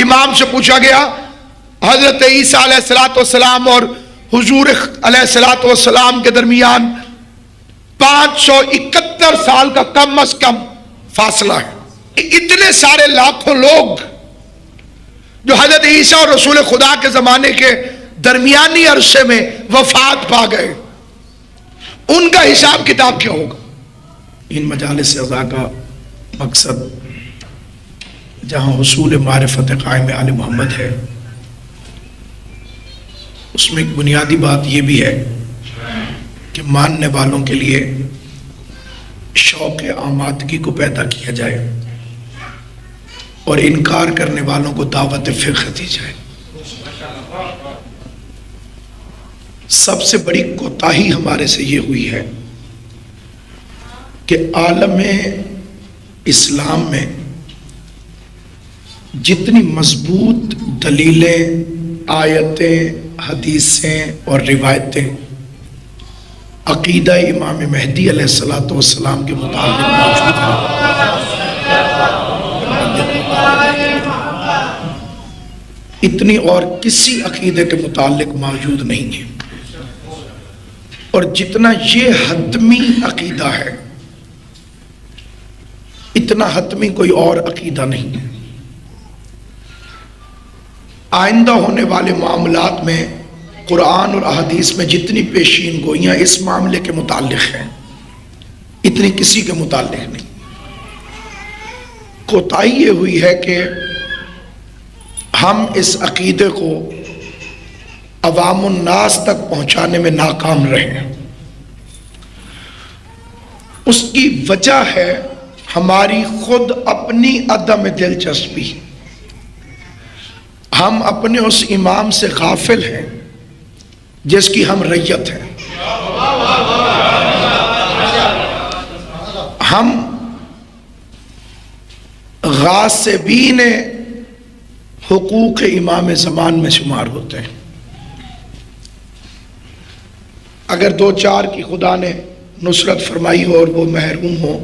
امام سے پوچھا گیا حضرت عیسیٰ علیہ السلام اور حضور علیہ السلام کے درمیان 571 سال کا کم از کم فاصلہ ہے. اتنے سارے لاکھوں لوگ جو حضرت عیسیٰ اور رسول خدا کے زمانے کے درمیانی عرصے میں وفات پا گئے، ان کا حساب کتاب کیا ہوگا؟ ان مجالس عزا کا مقصد جہاں حصول معرفت قائم آل محمد ہے، اس میں ایک بنیادی بات یہ بھی ہے کہ ماننے والوں کے لیے شوق آمادگی کو پیدا کیا جائے اور انکار کرنے والوں کو دعوت فقہ دی جائے. سب سے بڑی کوتاہی ہمارے سے یہ ہوئی ہے کہ عالم اسلام میں جتنی مضبوط دلیلیں، آیتیں، حدیثیں اور روایتیں عقیدہ امام مہدی علیہ السلام کے مطابق موجود ہیں، اتنی اور کسی عقیدے کے متعلق موجود نہیں ہے. اور جتنا یہ حتمی عقیدہ ہے اتنا حتمی کوئی اور عقیدہ نہیں ہے. آئندہ ہونے والے معاملات میں قرآن اور احادیث میں جتنی پیشین گوئیاں اس معاملے کے متعلق ہیں اتنی کسی کے متعلق نہیں. کوتاہی یہ ہوئی ہے کہ ہم اس عقیدے کو عوام الناس تک پہنچانے میں ناکام رہے ہیں. اس کی وجہ ہے ہماری خود اپنی عدم دلچسپی. ہم اپنے اس امام سے غافل ہیں جس کی ہم ریت ہیں. ہم غاصبین حقوق امام زمان میں شمار ہوتے ہیں. اگر دو چار کی خدا نے نصرت فرمائی ہو اور وہ محروم ہو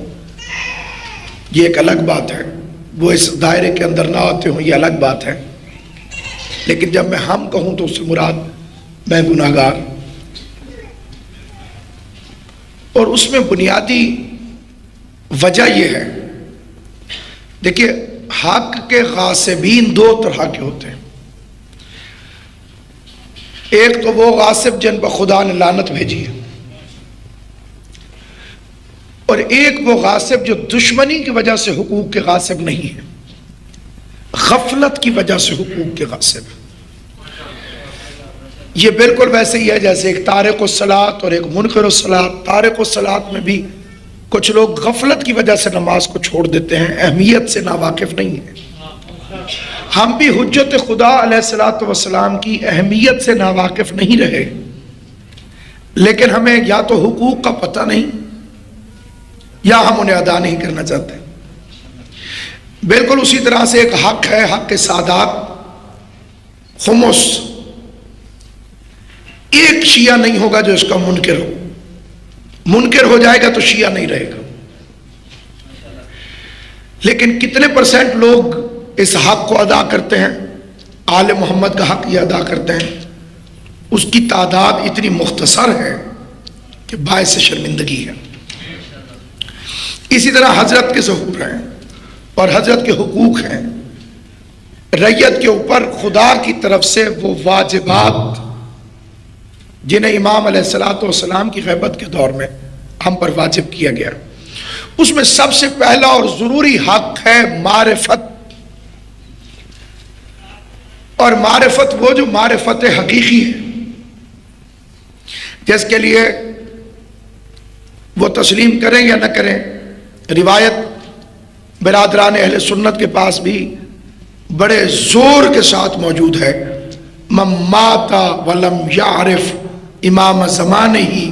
یہ ایک الگ بات ہے، وہ اس دائرے کے اندر نہ آتے ہوں یہ الگ بات ہے. لیکن جب میں ہم کہوں تو اس سے مراد میں گناہگار. اور اس میں بنیادی وجہ یہ ہے، دیکھیے حق کے غاصبین دو طرح کے ہوتے ہیں. ایک تو وہ غاصب جن پر خدا نے لعنت بھیجی ہے، اور ایک وہ غاصب جو دشمنی کی وجہ سے حقوق کے غاصب نہیں ہے، غفلت کی وجہ سے حقوق کے غاصب. یہ بالکل ویسے ہی ہے جیسے ایک تارک الصلاۃ اور ایک منکر الصلاۃ. تارک الصلاۃ میں بھی کچھ لوگ غفلت کی وجہ سے نماز کو چھوڑ دیتے ہیں، اہمیت سے ناواقف نہیں ہیں. ہم بھی حجت خدا علیہ الصلاۃ والسلام کی اہمیت سے ناواقف نہیں رہے، لیکن ہمیں یا تو حقوق کا پتہ نہیں یا ہم انہیں ادا نہیں کرنا چاہتے. بالکل اسی طرح سے ایک حق ہے، حق سادات خمس. ایک شیعہ نہیں ہوگا جو اس کا منکر ہو. منکر ہو جائے گا تو شیعہ نہیں رہے گا. لیکن کتنے پرسنٹ لوگ اس حق کو ادا کرتے ہیں؟ آل محمد کا حق یہ ادا کرتے ہیں، اس کی تعداد اتنی مختصر ہے کہ باعث شرمندگی ہے. اسی طرح حضرت کے ظہور ہیں اور حضرت کے حقوق ہیں. رعیت کے اوپر خدا کی طرف سے وہ واجبات جنہیں امام علیہ السلام کی غیبت کے دور میں ہم پر واجب کیا گیا، اس میں سب سے پہلا اور ضروری حق ہے معرفت. اور معرفت وہ جو معرفت حقیقی ہے، جس کے لیے وہ تسلیم کریں یا نہ کریں. روایت برادران اہل سنت کے پاس بھی بڑے زور کے ساتھ موجود ہے، من مات ولم یعرف امام زمانہ ہی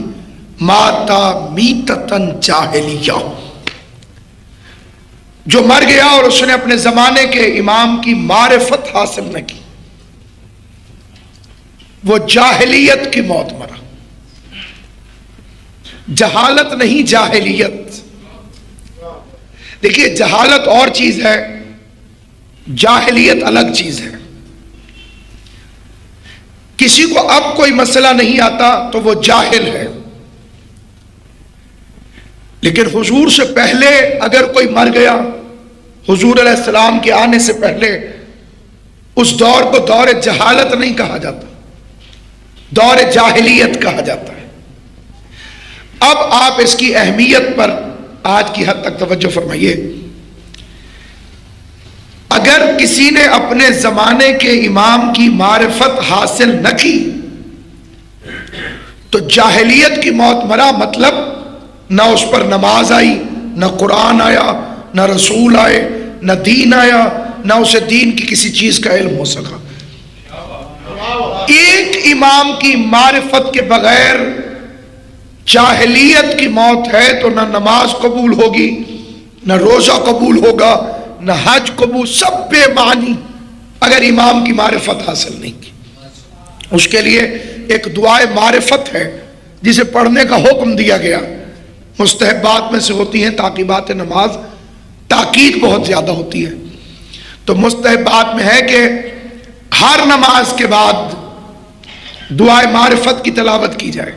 ماتا میتتن جاہلیہ. جو مر گیا اور اس نے اپنے زمانے کے امام کی معرفت حاصل نہ کی، وہ جاہلیت کی موت مرا. جہالت نہیں، جاہلیت. دیکھیے جہالت اور چیز ہے، جاہلیت الگ چیز ہے. کسی کو اب کوئی مسئلہ نہیں آتا تو وہ جاہل ہے، لیکن حضور سے پہلے اگر کوئی مر گیا، حضور علیہ السلام کے آنے سے پہلے، اس دور کو دور جہالت نہیں کہا جاتا، دور جاہلیت کہا جاتا ہے. اب آپ اس کی اہمیت پر آج کی حد تک توجہ فرمائیے. اگر کسی نے اپنے زمانے کے امام کی معرفت حاصل نہ کی تو جاہلیت کی موت مرا، مطلب نہ اس پر نماز آئی، نہ قرآن آیا، نہ رسول آئے، نہ دین آیا، نہ اسے دین کی کسی چیز کا علم ہو سکا. ایک امام کی معرفت کے بغیر جاہلیت کی موت ہے تو نہ نماز قبول ہوگی، نہ روزہ قبول ہوگا، نہ حج قبول، سب بے معنی اگر امام کی معرفت حاصل نہیں کی. اس کے لیے ایک دعائے معرفت ہے جسے پڑھنے کا حکم دیا گیا، مستحبات میں سے ہوتی ہیں تعقیبات نماز، تحقیق بہت زیادہ ہوتی ہے. تو مستحبات میں ہے کہ ہر نماز کے بعد دعائے معرفت کی تلاوت کی جائے.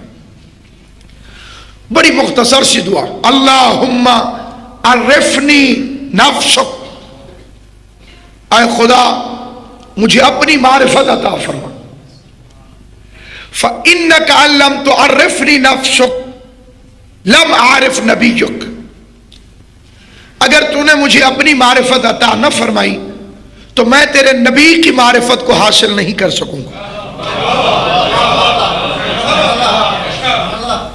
بڑی مختصر سی دعا، اللہم عرفنی نفسک، اے خدا مجھے اپنی معرفت عطا فرما. فإنک ان لم تعرفنی نفسک لم اعرف نبیک، اگر تو نے مجھے اپنی معرفت عطا نہ فرمائی تو میں تیرے نبی کی معرفت کو حاصل نہیں کر سکوں گا.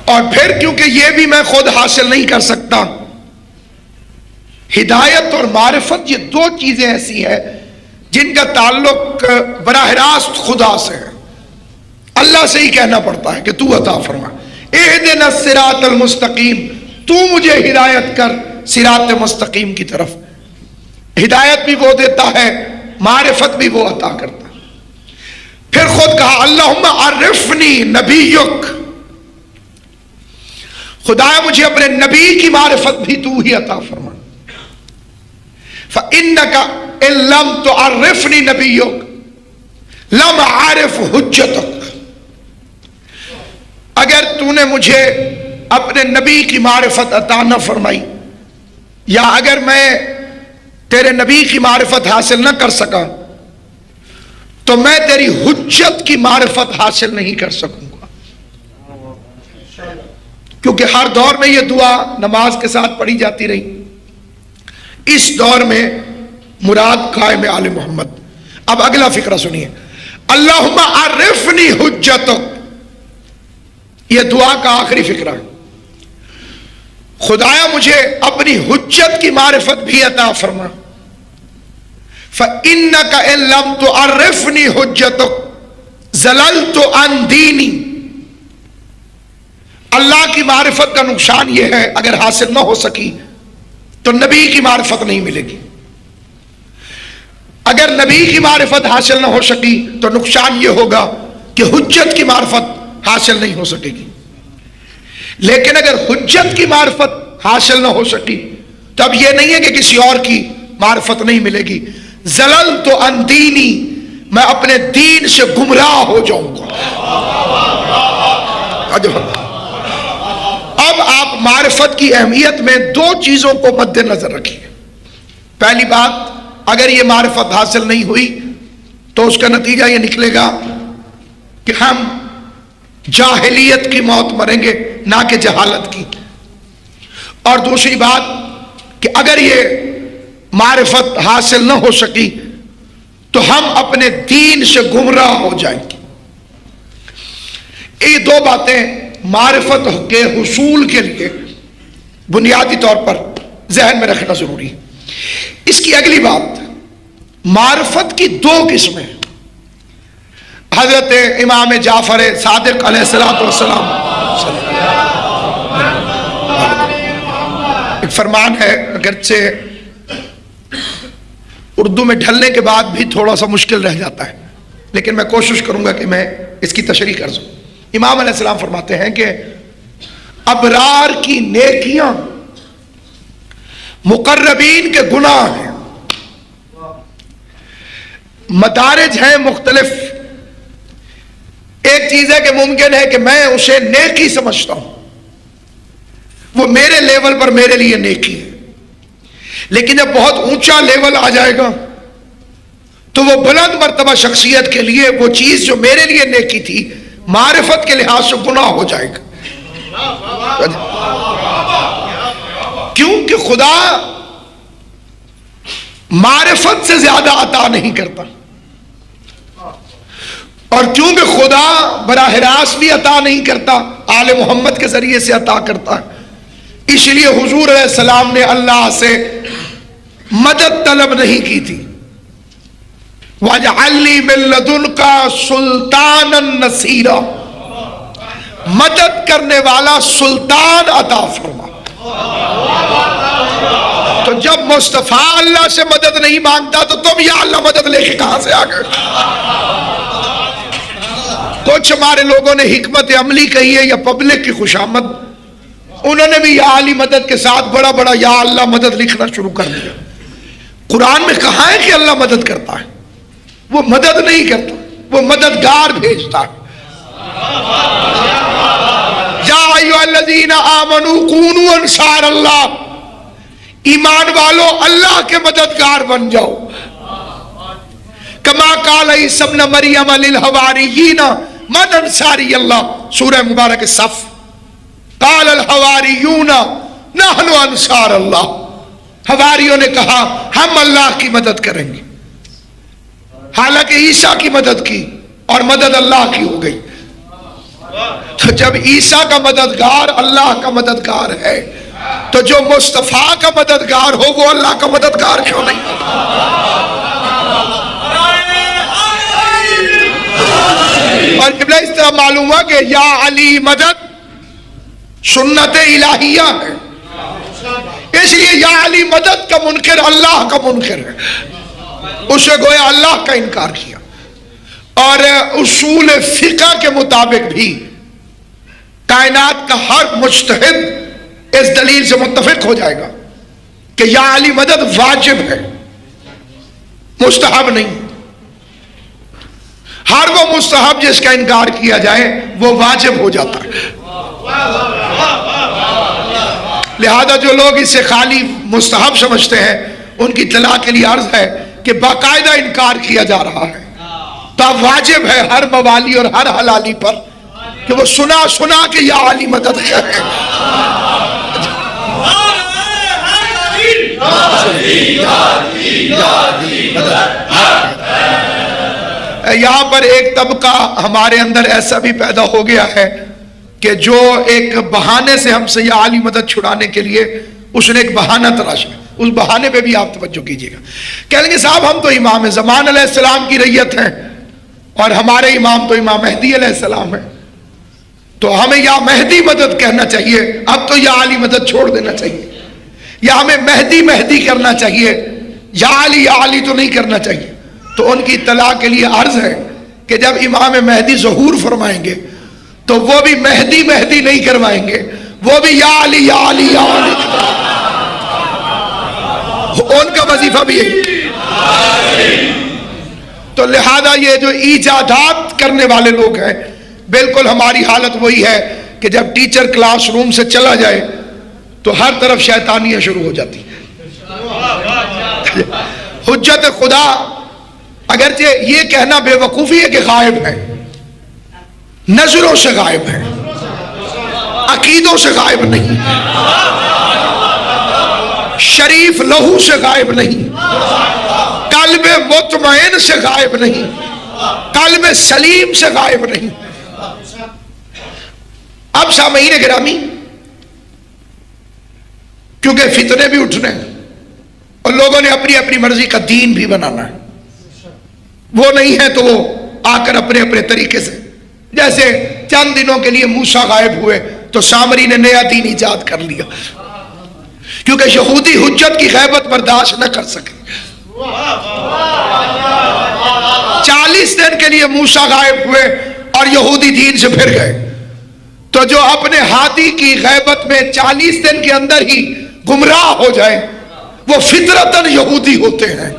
اور پھر کیونکہ یہ بھی میں خود حاصل نہیں کر سکتا، ہدایت اور معرفت یہ دو چیزیں ایسی ہیں جن کا تعلق براہ راست خدا سے ہے. اللہ سے ہی کہنا پڑتا ہے کہ تو عطا فرما، اہدنا الصراط المستقیم، تو مجھے ہدایت کر صراط مستقیم کی طرف. ہدایت بھی وہ دیتا ہے، معرفت بھی وہ عطا کرتا ہے. پھر خود کہا اللہم عرفنی نبیک، خدایا مجھے اپنے نبی کی معرفت بھی تو ہی عطا فرما. فإنک ان لم تعرفنی نبیک لم اعرف حجتک، اگر تو نے مجھے اپنے نبی کی معرفت عطا نہ فرمائی، یا اگر میں تیرے نبی کی معرفت حاصل نہ کر سکا تو میں تیری حجت کی معرفت حاصل نہیں کر سکوں گا. کیونکہ ہر دور میں یہ دعا نماز کے ساتھ پڑھی جاتی رہی. اس دور میں مراد قائم آل محمد. اب اگلا فقرہ سنیے، اللہم عرفنی حجتک، یہ دعا کا آخری فقرہ ہے. خدایا مجھے اپنی حجت کی معرفت بھی عطا فرما. فإنک ان لم تعرفنی حجتک ضللت عن دینی، اللہ کی معرفت کا نقصان یہ ہے اگر حاصل نہ ہو سکی تو نبی کی معرفت نہیں ملے گی. اگر نبی کی معرفت حاصل نہ ہو سکی تو نقصان یہ ہوگا کہ حجت کی معرفت حاصل نہیں ہو سکے گی. لیکن اگر حجت کی معرفت حاصل نہ ہو سکی تو اب یہ نہیں ہے کہ کسی اور کی معرفت نہیں ملے گی. زللت عن دینی، میں اپنے دین سے گمراہ ہو جاؤں گا. اب آپ معرفت کی اہمیت میں دو چیزوں کو مد نظر رکھیے. پہلی بات، اگر یہ معرفت حاصل نہیں ہوئی تو اس کا نتیجہ یہ نکلے گا کہ ہم جاہلیت کی موت مریں گے، نہ کہ جہالت کی. اور دوسری بات کہ اگر یہ معرفت حاصل نہ ہو سکی تو ہم اپنے دین سے گمراہ ہو جائیں گے. یہ دو باتیں معرفت کے حصول کے لیے بنیادی طور پر ذہن میں رکھنا ضروری ہے. اس کی اگلی بات، معرفت کی دو قسمیں. حضرت امام جعفر صادق علیہ السلام ایک فرمان ہے، اگرچہ اردو میں ڈھلنے کے بعد بھی تھوڑا سا مشکل رہ جاتا ہے، لیکن میں کوشش کروں گا کہ میں اس کی تشریح کر سکوں. امام علیہ السلام فرماتے ہیں کہ ابرار کی نیکیاں مقربین کے گناہ ہیں. مدارج ہیں مختلف. ایک چیز ہے کہ ممکن ہے کہ میں اسے نیکی سمجھتا ہوں, وہ میرے لیول پر میرے لیے نیکی ہے, لیکن جب بہت اونچا لیول آ جائے گا تو وہ بلند مرتبہ شخصیت کے لیے وہ چیز جو میرے لیے نیکی تھی معرفت کے لحاظ سے گناہ ہو جائے گا. کیونکہ خدا معرفت سے زیادہ عطا نہیں کرتا, اور کیونکہ خدا براہ راست بھی عطا نہیں کرتا, آل محمد کے ذریعے سے عطا کرتا ہے, اس لیے حضور علیہ السلام نے اللہ سے مدد طلب نہیں کی تھی. وَاجْعَلْ لِي مِن لَّدُنْكَ سُلْطَانًا نَصِيرًا, مدد کرنے والا سلطان عطا فرما. تو جب مصطفیٰ اللہ سے مدد نہیں مانگتا تو تم یا اللہ مدد لے کے کہاں سے آ گئے؟ کچھ ہمارے لوگوں نے حکمت عملی کہی ہے یا پبلک کی خوشامد, انہوں نے بھی یا علی مدد کے ساتھ بڑا بڑا یا اللہ مدد لکھنا شروع کر دیا. قرآن میں کہا ہے کہ اللہ مدد کرتا ہے؟ وہ مدد نہیں کرتا, وہ مددگار بھیجتا ہے. یا ایھا الذین آمنوا کونوا انصار اللہ, ایمان والو اللہ کے مددگار بن جاؤ. کما قال عیسی ابن مریم للحواریین من انصاری اللہ, سورہ مبارک صف. قال الحواریون نحن انصار اللہ, حواریوں نے کہا ہم اللہ کی مدد کریں گے. حالانکہ عیسیٰ کی مدد کی اور مدد اللہ کی ہو گئی. تو جب عیسیٰ کا مددگار اللہ کا مددگار ہے تو جو مصطفیٰ کا مددگار ہو وہ اللہ کا مددگار کیوں نہیں؟ اور جب اس طرح معلوم ہوا کہ یا علی مدد سنت الہیہ ہے, اس لیے یا علی مدد کا منکر اللہ کا منکر ہے, اسے گویا اللہ کا انکار کیا. اور اصول فقہ کے مطابق بھی کائنات کا ہر مجتہد اس دلیل سے متفق ہو جائے گا کہ یا علی مدد واجب ہے, مستحب نہیں. ہر وہ مستحب جس کا انکار کیا جائے وہ واجب ہو جاتا ہے. لہذا جو لوگ اسے خالی مستحب سمجھتے ہیں ان کی اطلاع کے لیے عرض ہے کہ باقاعدہ انکار کیا جا رہا ہے. تو اب واجب ہے ہر موالی اور ہر حلالی پر کہ وہ سنا سنا کہ یا علی مدد کرے. یہاں پر ایک طبقہ ہمارے اندر ایسا بھی پیدا ہو گیا ہے کہ جو ایک بہانے سے ہم سے یا علی مدد چھڑانے کے لیے اس نے ایک بہانہ تراشا. اس بہانے پہ بھی آپ توجہ کیجیے گا. کہیں گے صاحب ہم تو امام زمان علیہ السلام کی رعیت ہیں اور ہمارے امام تو امام مہدی علیہ السلام ہیں, تو ہمیں یا مہدی مدد کہنا چاہیے, اب تو یا علی مدد چھوڑ دینا چاہیے, یا ہمیں مہدی مہدی کرنا چاہیے, یا علی تو نہیں کرنا چاہیے. تو ان کی اطلاع کے لیے عرض ہے کہ جب امام مہدی ظہور فرمائیں گے تو وہ بھی مہدی مہدی نہیں کروائیں گے, وہ بھی یا علی یا علی یا علی, ان کا وظیفہ بھی یہی. تو لہذا یہ جو ایجادات کرنے والے لوگ ہیں بالکل ہماری حالت وہی ہے کہ جب ٹیچر کلاس روم سے چلا جائے تو ہر طرف شیطانیاں شروع ہو جاتی ہیں. حجت خدا اگرچہ یہ کہنا بے وقوفی ہے کہ غائب ہے, نظروں سے غائب ہے, عقیدوں سے غائب نہیں, شریف لہو سے غائب نہیں, قلب مطمئن سے غائب نہیں, قلب سلیم سے غائب نہیں. اب سامعین گرامی, کیونکہ فتنے بھی اٹھنے ہیں اور لوگوں نے اپنی اپنی مرضی کا دین بھی بنانا ہے, وہ نہیں ہے تو وہ آ کر اپنے اپنے طریقے سے, جیسے چند دنوں کے لیے موسیٰ غائب ہوئے تو سامری نے نیا دین ایجاد کر لیا, کیونکہ یہودی حجت کی غیبت برداشت نہ کر سکے. 40 دن کے لیے موسیٰ غائب ہوئے اور یہودی دین سے پھر گئے, تو جو اپنے ہادی کی غیبت میں 40 دن کے اندر ہی گمراہ ہو جائے وہ فطرتاً یہودی ہوتے ہیں.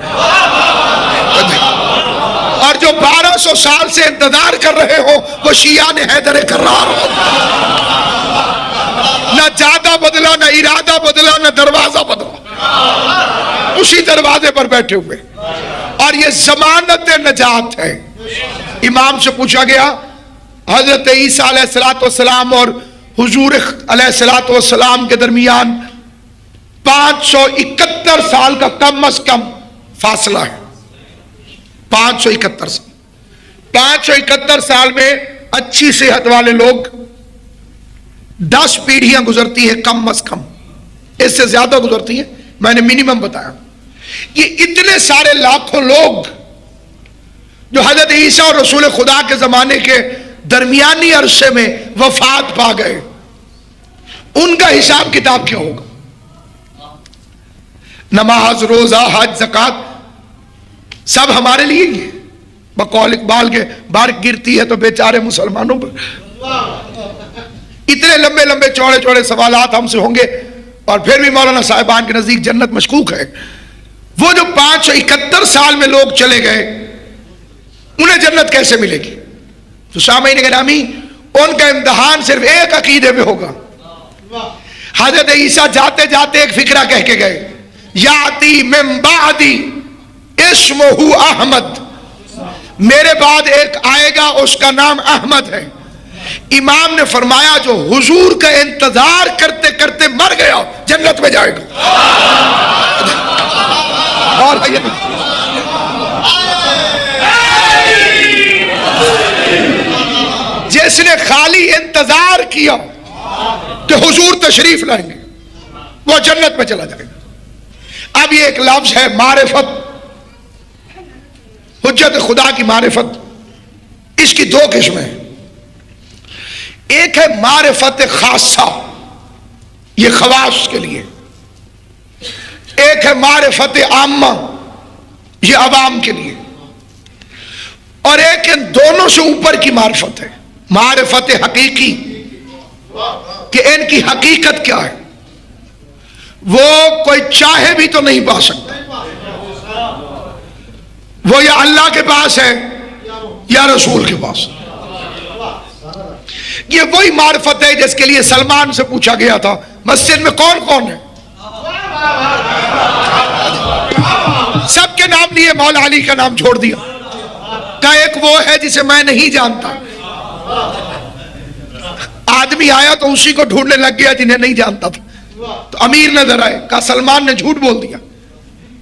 500 سال سے انتظار کر رہے ہو وہ شیعہ نے حیدر کرار ہو، نہ جادہ بدلا، نہ ارادہ بدلا، نہ دروازہ بدلا، اسی دروازے پر بیٹھے ہوئے، اور یہ ضمانت نجات ہے۔ امام سے پوچھا گیا حضرت عیسیٰ علیہ السلام اور حضور علیہ السلام کے درمیان 571 سال کا کم از کم فاصلہ ہے، 571 سال۔ 571 سال میں اچھی صحت والے لوگ 10 پیڑھیاں گزرتی ہیں کم از کم، اس سے زیادہ گزرتی ہیں، میں نے منیمم بتایا۔ یہ اتنے سارے لاکھوں لوگ جو حضرت عیسیٰ اور رسول خدا کے زمانے کے درمیانی عرصے میں وفات پا گئے، ان کا حساب کتاب کیا ہوگا؟ نماز، روزہ، حج، زکوٰۃ سب ہمارے لیے ہی ہے، بقول اقبال کے بارک گرتی ہے تو بیچارے مسلمانوں پر۔ اتنے لمبے لمبے چوڑے چوڑے سوالات ہم سے ہوں گے، اور پھر بھی مولانا صاحبان کے نزدیک جنت مشکوک ہے۔ وہ جو 571 سال میں لوگ چلے گئے انہیں جنت کیسے ملے گی؟ تو سامعین گرامی، ان کا امتحان صرف ایک عقیدے میں ہوگا۔ حضرت عیسیٰ جاتے جاتے ایک فکرہ کہہ کے گئے، یاتی من بعدی اسمہ احمد، میرے بعد ایک آئے گا اس کا نام احمد ہے۔ امام نے فرمایا جو حضور کا انتظار کرتے کرتے مر گیا جنت میں جائے گا۔ اور جس نے خالی انتظار کیا کہ حضور تشریف لائیں گے وہ جنت میں چلا جائے گا۔ اب یہ ایک لفظ ہے معرفت، حجت خدا کی معرفت، اس کی دو قسمیں ہیں۔ ایک ہے معرفت خاصہ، یہ خواص کے لیے، ایک ہے معرفت عامہ، یہ عوام کے لیے، اور ایک ان دونوں سے اوپر کی معرفت ہے، معرفت حقیقی، کہ ان کی حقیقت کیا ہے، وہ کوئی چاہے بھی تو نہیں پا سکتا، وہ یا اللہ کے پاس ہے یا رسول کے پاس۔ یہ وہی معرفت ہے جس کے لیے سلمان سے پوچھا گیا تھا مسجد میں کون کون ہے، سب کے نام لیے، مولا علی کا نام چھوڑ دیا، کہا ایک وہ ہے جسے میں نہیں جانتا۔ آدمی آیا تو اسی کو ڈھونڈنے لگ گیا جنہیں نہیں جانتا تھا، تو امیر نظر آئے، کہا سلمان نے جھوٹ بول دیا۔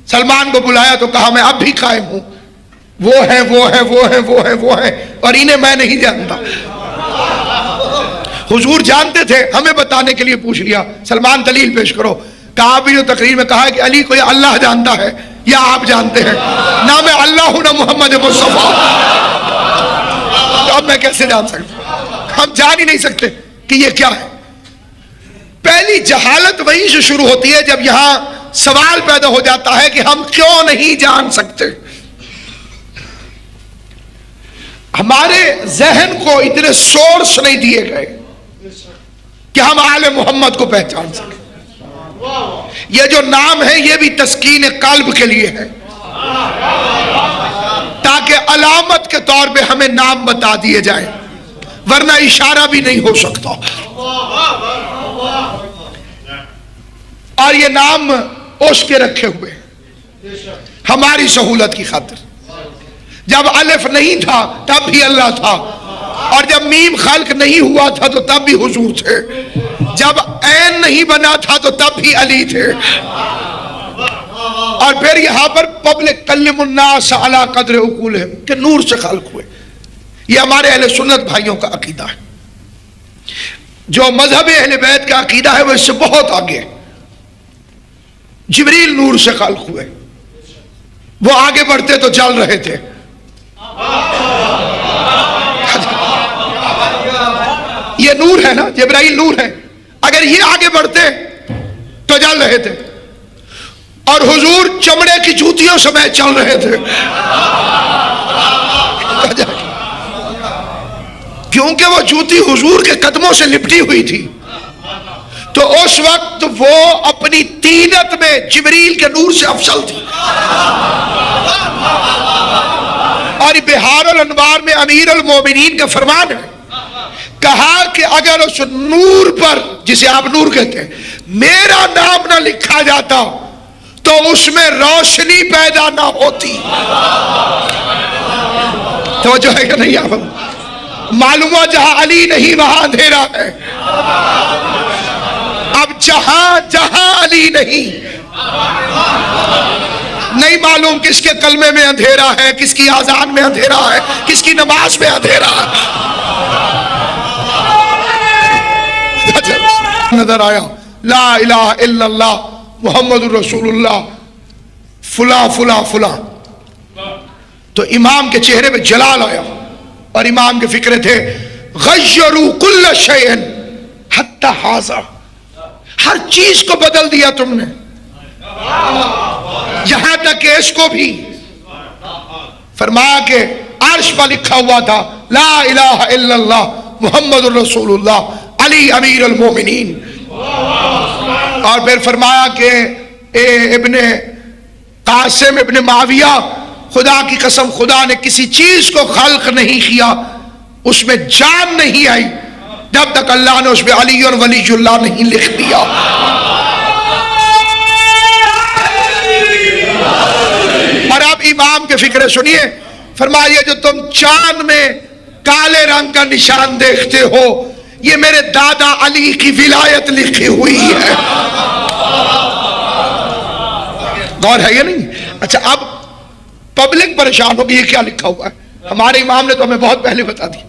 سلمان کو بلایا تو کہا میں اب بھی قائم ہوں، وہ ہے وہ ہے وہ ہے وہ ہے وہ ہے، اور انہیں میں نہیں جانتا۔ حضور جانتے تھے، ہمیں بتانے کے لیے پوچھ لیا، سلمان دلیل پیش کرو۔ کہا آپ جو تقریر میں کہا ہے کہ علی کو یا اللہ جانتا ہے یا آپ جانتے ہیں، نہ میں اللہ ہوں نہ محمد مصطفیٰ، تو اب میں کیسے جان سکتا ہوں؟ ہم جان ہی نہیں سکتے کہ یہ کیا ہے۔ پہلی جہالت وہیں سے شروع ہوتی ہے جب یہاں سوال پیدا ہو جاتا ہے کہ ہم کیوں نہیں جان سکتے۔ ہمارے ذہن کو اتنے سورس نہیں دیے گئے کہ ہم آل محمد کو پہچان سکیں۔ یہ جو نام ہے یہ بھی تسکین قلب کے لیے ہے، تاکہ علامت کے طور پہ ہمیں نام بتا دیے جائیں، ورنہ اشارہ بھی نہیں ہو سکتا۔ اور یہ نام اس کے رکھے ہوئے ہماری سہولت کی خاطر۔ جب الف نہیں تھا تب بھی اللہ تھا، اور جب میم خلق نہیں ہوا تھا تو تب بھی حضور تھے، جب عین نہیں بنا تھا تو تب بھی علی تھے۔ اور پھر یہاں پر پبلک کلم الناس علی قدر عقولہم، کہ نور سے خلق ہوئے۔ یہ ہمارے اہل سنت بھائیوں کا عقیدہ ہے۔ جو مذہب اہل بیت کا عقیدہ ہے وہ اس سے بہت آگے ہے۔ جبریل نور سے خلق ہوئے، وہ آگے بڑھتے تو چل رہے تھے، یہ نور ہے نا، جبرائیل نور ہے، اگر یہ آگے بڑھتے تو چل رہے تھے، اور حضور چمڑے کی جوتیوں سمیت چل رہے تھے، کیونکہ وہ جوتی حضور کے قدموں سے لپٹی ہوئی تھی، تو اس وقت وہ اپنی طینت میں جبریل کے نور سے افضل تھی، اور بہار الانوار میں امیر المومنین کا فرمان ہے، کہا کہ اگر اس نور پر جسے آپ نور کہتے ہیں میرا نام نہ لکھا جاتا تو اس میں روشنی پیدا نہ ہوتی۔ توجہ ہے کہ نہیں؟ آپ معلوم ہوا جہاں علی نہیں وہاں اندھیرا ہے۔ اب جہاں علی نہیں معلوم کس کے کلمے میں اندھیرا ہے، کس کی آذان میں اندھیرا ہے، کس کی نماز میں اندھیرا ہے۔ نظر آیا لا الہ الا اللہ محمد الرسول اللہ فلاں فلاں فلاں، تو امام کے چہرے پہ جلال آیا، اور امام کے فکرے تھے غیروا کل شیء حتی ھذا، ہر چیز کو بدل دیا تم نے، یہاں تک کہ اس کو بھی۔ فرمایا کہ عرش پر لکھا ہوا تھا لا الہ الا اللہ محمد الرسول اللہ علی امیر المومنین، اور پھر فرمایا کہ اے ابن قاسم ابن معاویہ، خدا کی قسم خدا نے کسی چیز کو خلق نہیں کیا، اس میں جان نہیں آئی جب تک اللہ نے اس میں علی اور ولی اللہ نہیں لکھ دیا۔ اور اب امام کے فکرے سنیے، فرمایا جو تم چاند میں کالے رنگ کا نشان دیکھتے ہو یہ میرے دادا علی کی ولایت لکھی ہوئی ہے۔ غور ہے یا نہیں؟ اچھا اب پبلک پریشان ہوگی یہ کیا لکھا ہوا ہے، ہمارے امام نے تو ہمیں بہت پہلے بتا دیا۔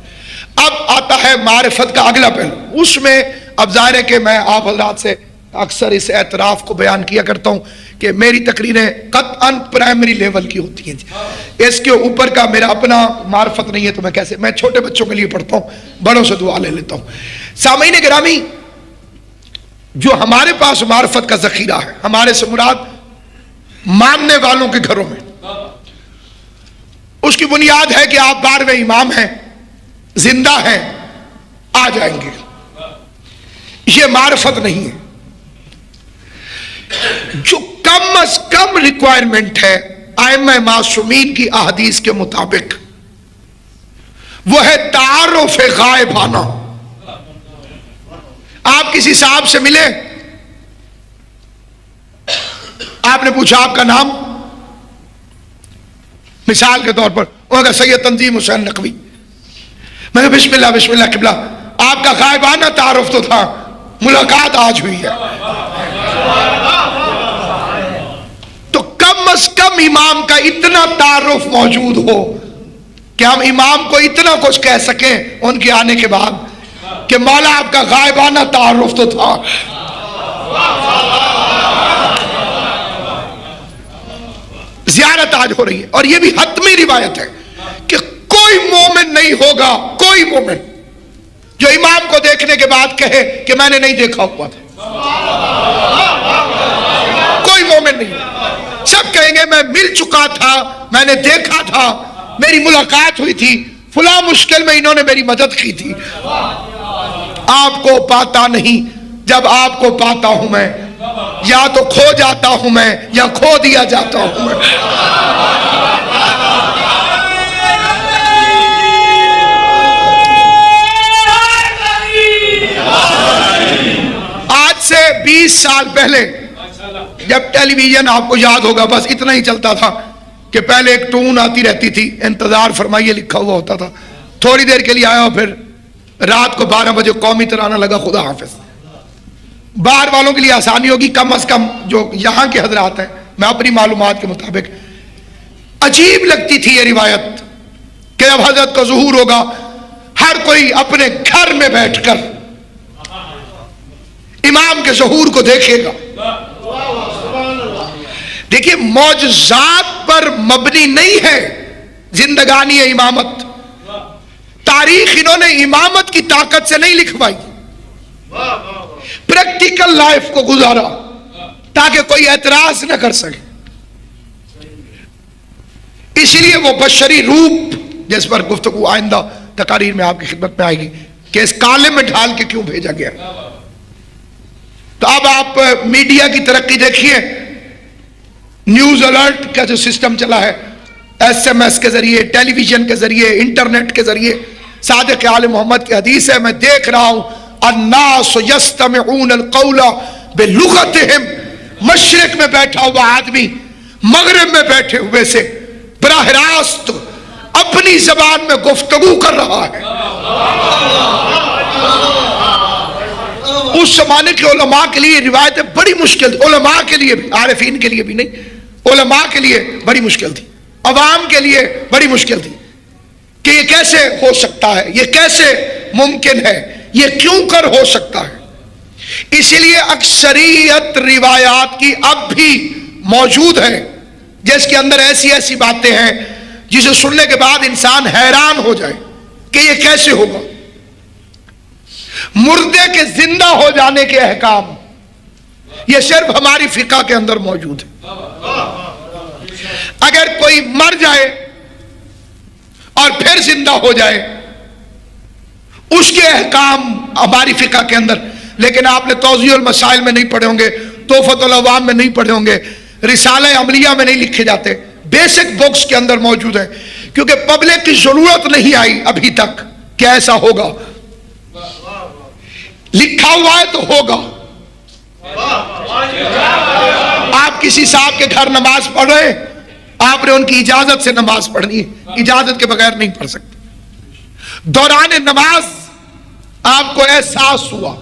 اب آتا ہے معرفت کا اگلا پہلو، اس میں اب ظاہر ہے کہ میں آپ حضرات سے اکثر اس اعتراف کو بیان کیا کرتا ہوں کہ میری تقریریں قطعاً پرائمری لیول کی ہوتی ہیں، اس کے اوپر کا میرا اپنا معرفت نہیں ہے، تو میں کیسے، میں چھوٹے بچوں کے لیے پڑھتا ہوں، بڑوں سے دعا لے لیتا ہوں۔ سامعین گرامی، جو ہمارے پاس معرفت کا ذخیرہ ہے، ہمارے سے مراد ماننے والوں کے گھروں میں، اس کی بنیاد ہے کہ آپ 12ویں امام ہیں، زندہ ہیں، آ جائیں گے، یہ معرفت نہیں ہے۔ جو کم از کم ریکوائرمنٹ ہے ائمہ معصومین کی احادیث کے مطابق وہ ہے تعارف غائبانہ۔ آپ کسی صاحب سے ملے، آپ نے پوچھا آپ کا نام، مثال کے طور پر وہ کہا سید تنظیم حسین نقوی، میں نے بسم اللہ بسم اللہ قبلہ، آپ کا غائبانہ تعارف تو تھا، ملاقات آج ہوئی ہے، تو کم از کم امام کا اتنا تعارف موجود ہو کہ ہم امام کو اتنا کچھ کہہ سکیں ان کے آنے کے بعد کہ مولا آپ کا غائبانہ تعارف تو تھا۔ زیارت آج ہو رہی ہے، اور یہ بھی حتمی روایت ہے کہ کوئی مومن نہیں ہوگا، کوئی مومن جو امام کو دیکھنے کے بعد کہے کہ میں نے نہیں دیکھا ہوا تھا، کوئی مومن نہیں، سب کہیں گے میں مل چکا تھا، میں نے دیکھا تھا، میری ملاقات ہوئی تھی، فلاں مشکل میں انہوں نے میری مدد کی تھی۔ آپ کو پاتا نہیں، جب آپ کو پاتا ہوں میں یا تو کھو جاتا ہوں میں یا کھو دیا جاتا ہوں میں۔ آج سے 20 سال پہلے جب ٹیلی ویژن آپ کو یاد ہوگا بس اتنا ہی چلتا تھا کہ پہلے ایک ٹون آتی رہتی تھی، انتظار فرمائیے لکھا ہوا ہوتا تھا، تھوڑی دیر کے لیے آیا اور پھر رات کو 12 بجے قومی ترانہ لگا خدا حافظ۔ باہر والوں کے لیے آسانی ہوگی، کم از کم جو یہاں کے حضرات ہیں، میں اپنی معلومات کے مطابق عجیب لگتی تھی یہ روایت کہ جب حضرت کا ظہور ہوگا ہر کوئی اپنے گھر میں بیٹھ کر امام کے ظہور کو دیکھے گا۔ دیکھیے معجزات پر مبنی نہیں ہے زندگانی امامت، تاریخ انہوں نے امامت کی طاقت سے نہیں لکھوائی، پریکٹیکل لائف کو گزارا تاکہ کوئی اعتراض نہ کر سکے۔ اسی لیے وہ بشری روپ جس پر گفتگو آئندہ تقاریر میں آپ کی خدمت میں آئے گی کہ اس کالے میں ڈھال کے کیوں بھیجا گیا۔ تو اب آپ میڈیا کی ترقی دیکھیے، نیوز الرٹ کا جو سسٹم چلا ہے، SMS کے ذریعے، ٹیلی ویژن کے ذریعے، انٹرنیٹ کے ذریعے صادق آل محمد کی حدیث ہے، میں دیکھ رہا ہوں الناس یستمعون القول بلغتہم، مشرق میں بیٹھا ہوا آدمی مغرب میں بیٹھے ہوئے سے براہ راست اپنی زبان میں گفتگو کر رہا ہے۔ اس زمانے کے علماء کے لیے روایتیں بڑی مشکل تھی، علماء کے لیے بھی، عارفین کے لیے بھی نہیں، علماء کے لیے بڑی مشکل تھی، عوام کے لیے بڑی مشکل تھی کہ یہ کیسے ہو سکتا ہے، یہ کیسے ممکن ہے، یہ کیوں کر ہو سکتا ہے۔ اسی لیے اکثریت روایات کی اب بھی موجود ہے جس کے اندر ایسی ایسی باتیں ہیں جسے سننے کے بعد انسان حیران ہو جائے کہ یہ کیسے ہوگا۔ مردے کے زندہ ہو جانے کے احکام یہ صرف ہماری فقہ کے اندر موجود ہے۔ اگر کوئی مر جائے اور پھر زندہ ہو جائے اس کے احکام ہماری فقہ کے اندر، لیکن آپ نے توضیح المسائل میں نہیں پڑھے ہوں گے، تحفۃ العوام میں نہیں پڑھے ہوں گے، رسالہ عملیہ میں نہیں لکھے جاتے، بیسک بکس کے اندر موجود ہے، کیونکہ پبلک کی ضرورت نہیں آئی ابھی تک کہ ایسا ہوگا۔ لکھا ہوا ہے تو ہوگا۔ آپ کسی صاحب کے گھر نماز پڑھ رہے ہیں، آپ نے ان کی اجازت سے نماز پڑھنی ہے، اجازت کے بغیر نہیں پڑھ سکتے۔ دوران نماز آپ کو احساس ہوا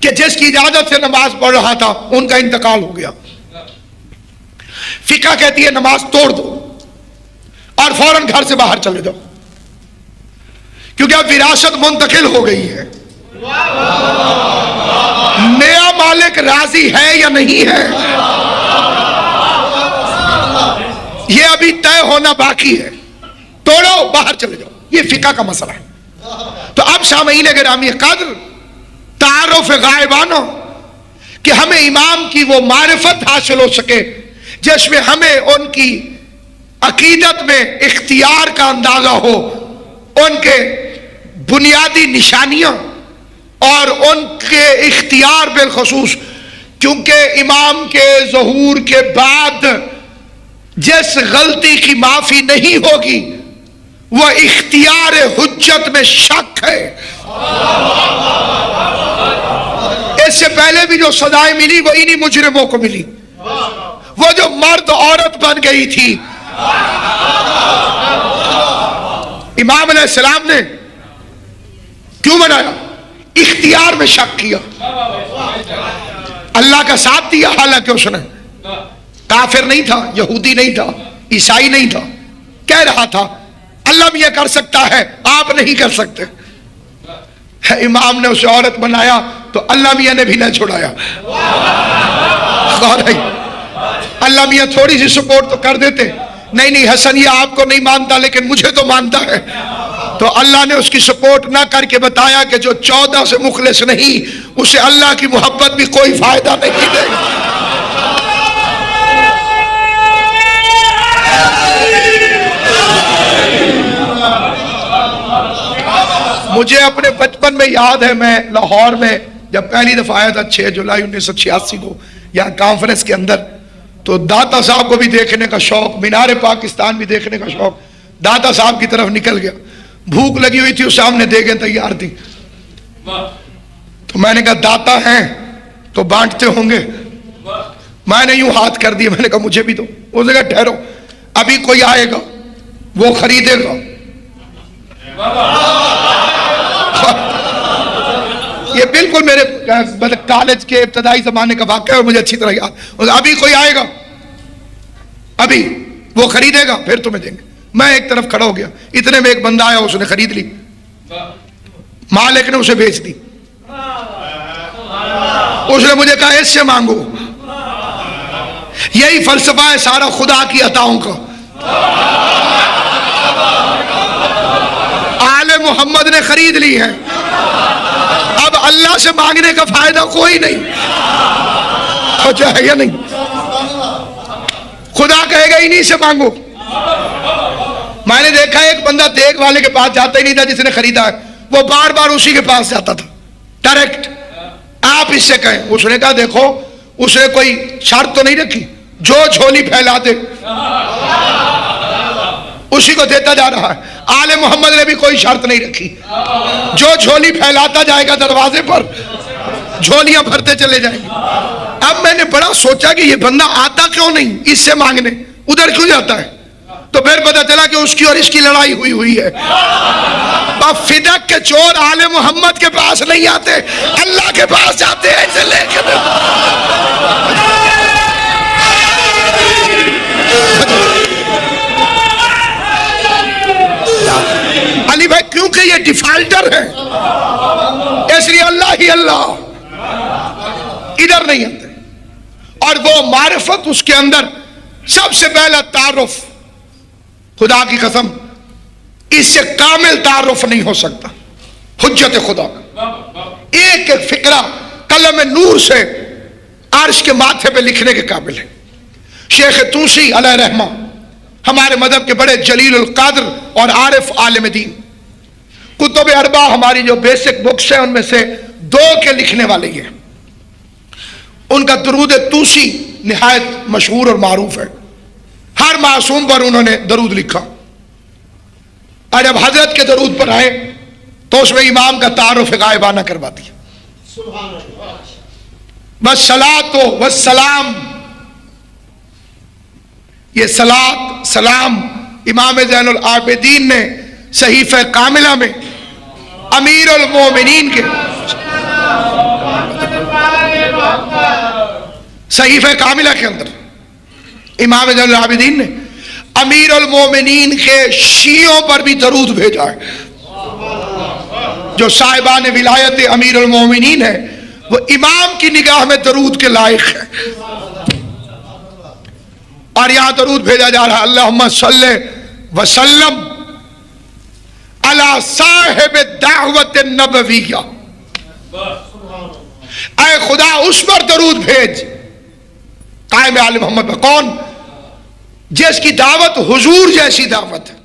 کہ جس کی اجازت سے نماز پڑھ رہا تھا ان کا انتقال ہو گیا، فقہ کہتی ہے نماز توڑ دو اور فوراً گھر سے باہر چلے جاؤ، کیونکہ اب وراثت منتقل ہو گئی ہے۔ نیا مالک راضی ہے یا نہیں ہے یہ ابھی طے ہونا باقی ہے، توڑو باہر چلے جاؤ، یہ فقہ کا مسئلہ ہے۔ تو اب سامعین گرامی قدر، تعارف غائبانہ کہ ہمیں امام کی وہ معرفت حاصل ہو سکے جس میں ہمیں ان کی عقیدت میں اختیار کا اندازہ ہو، ان کے بنیادی نشانیاں اور ان کے اختیار بالخصوص، کیونکہ امام کے ظہور کے بعد جس غلطی کی معافی نہیں ہوگی وہ اختیار حجت میں شک ہے۔ اس سے پہلے بھی جو سزائیں ملی وہ انہی مجرموں کو ملی، وہ جو مرد عورت بن گئی تھی۔ امام علیہ السلام نے کیوں بنایا؟ اختیار میں شک کیا، اللہ کا ساتھ دیا، حالانکہ اس نے کافر نہیں تھا، یہودی نہیں تھا، عیسائی نہیں تھا، کہہ رہا تھا اللہ بھی یہ کر سکتا ہے آپ نہیں کر سکتے۔ امام نے اسے عورت بنایا تو اللہ میاں نے بھی نہ چھڑایا۔ اللہ میاں تھوڑی سی سپورٹ تو کر دیتے، نہیں حسن یہ آپ کو نہیں مانتا لیکن مجھے تو مانتا ہے، تو اللہ نے اس کی سپورٹ نہ کر کے بتایا کہ جو 14 سے مخلص نہیں اسے اللہ کی محبت بھی کوئی فائدہ نہیں دے گی۔ مجھے اپنے بچپن میں یاد ہے، میں لاہور میں جب پہلی دفعہ آیا تھا 6 جولائی 1986 کو یہاں کانفرنس کے اندر، تو داتا صاحب کو بھی دیکھنے کا شوق، مینار پاکستان بھی دیکھنے کا شوق، داتا صاحب کی طرف نکل گیا، بھوک لگی ہوئی تھی، اس سامنے دیگیں تیار تھی، تو میں نے کہا داتا ہیں تو بانٹتے ہوں گے، میں نے یوں ہاتھ کر دیا، میں نے کہا مجھے بھی دو، اس نے کہا ٹھہرو ابھی کوئی آئے گا وہ خریدے گا۔ یہ بالکل میرے کالج کے ابتدائی زمانے کا واقعہ ہے اور مجھے اچھی طرح یاد، ابھی کوئی آئے گا، ابھی وہ خریدے گا پھر تمہیں دیں گے۔ میں ایک طرف کھڑا ہو گیا، اتنے میں ایک بندہ آیا، اس نے خرید لی، مالک نے اسے بیچ دی، اس نے مجھے کہا اس سے مانگو۔ یہی فلسفہ ہے سارا خدا کی عطاؤں کا۔ آل محمد نے خرید لی ہے، اب اللہ سے مانگنے کا فائدہ کوئی نہیں، ہو جائے یا نہیں، خدا کہے گا انہی سے مانگو۔ میں نے دیکھا ایک بندہ دیکھ والے کے پاس جاتا ہی نہیں تھا جس نے خریدا ہے، وہ بار بار اسی کے پاس جاتا تھا ڈائریکٹ، آپ اس سے کہیں۔ اس نے کہا دیکھو، اس نے کوئی شرط تو نہیں رکھی، جو جھولی پھیلا دے اسی کو دیتا جا رہا ہے. آل محمد نے بھی کوئی شرط نہیں رکھی. جو جھولی پھیلاتا جائے گا دروازے پر جھولیاں بھرتے چلے جائیں گے. اب میں نے بڑا سوچا کہ یہ بندہ آتا کیوں نہیں اس سے مانگنے, ادھر کیوں جاتا ہے؟ تو پھر پتا چلا کہ اس کی اور اس کی لڑائی ہوئی ہے. اب فدق کے چور آل محمد کے پاس نہیں آتے, اللہ کے پاس جاتے ہیں اسے لے کے. علی بھائی کیونکہ یہ ڈیفالٹر ہے اس لیے اللہ ہی اللہ, ادھر نہیں آتے. اور وہ معرفت اس کے اندر سب سے پہلا تعارف, خدا کی قسم اس سے کامل تعارف نہیں ہو سکتا. حجت خدا کا ایک ایک فقرہ قلم نور سے عرش کے ماتھے پہ لکھنے کے قابل ہے. شیخ توسی علیہ رحمہ ہمارے مذہب کے بڑے جلیل القدر اور عارف عالم دین, کتب اربع ہماری جو بیسک بکس ہیں ان میں سے 2 کے لکھنے والے ہیں. ان کا درود توسی نہایت مشہور اور معروف ہے. ہر معصوم پر انہوں نے درود لکھا, اور جب حضرت کے درود پر آئے تو اس میں امام کا تعارف غائبانہ کروا دیا. والصلاۃ والسلام, یہ صلاۃ سلام امام زین العابدین نے صحیفہ کاملہ میں امیر المومنین کے صحیفہ کاملہ کے اندر امام زین العابدین نے امیر المومنین کے شیعوں پر بھی درود بھیجا ہے. جو صاحبان ولایت امیر المومنین ہے وہ امام کی نگاہ میں درود کے لائق ہے. اور یہاں درود بھیجا جا رہا ہے اللہم صلی وسلم علی صاحب دعوت النبویہ. اے خدا اس پر درود بھیج قائم آل محمد پر. کون؟ جس کی دعوت حضور جیسی دعوت ہے.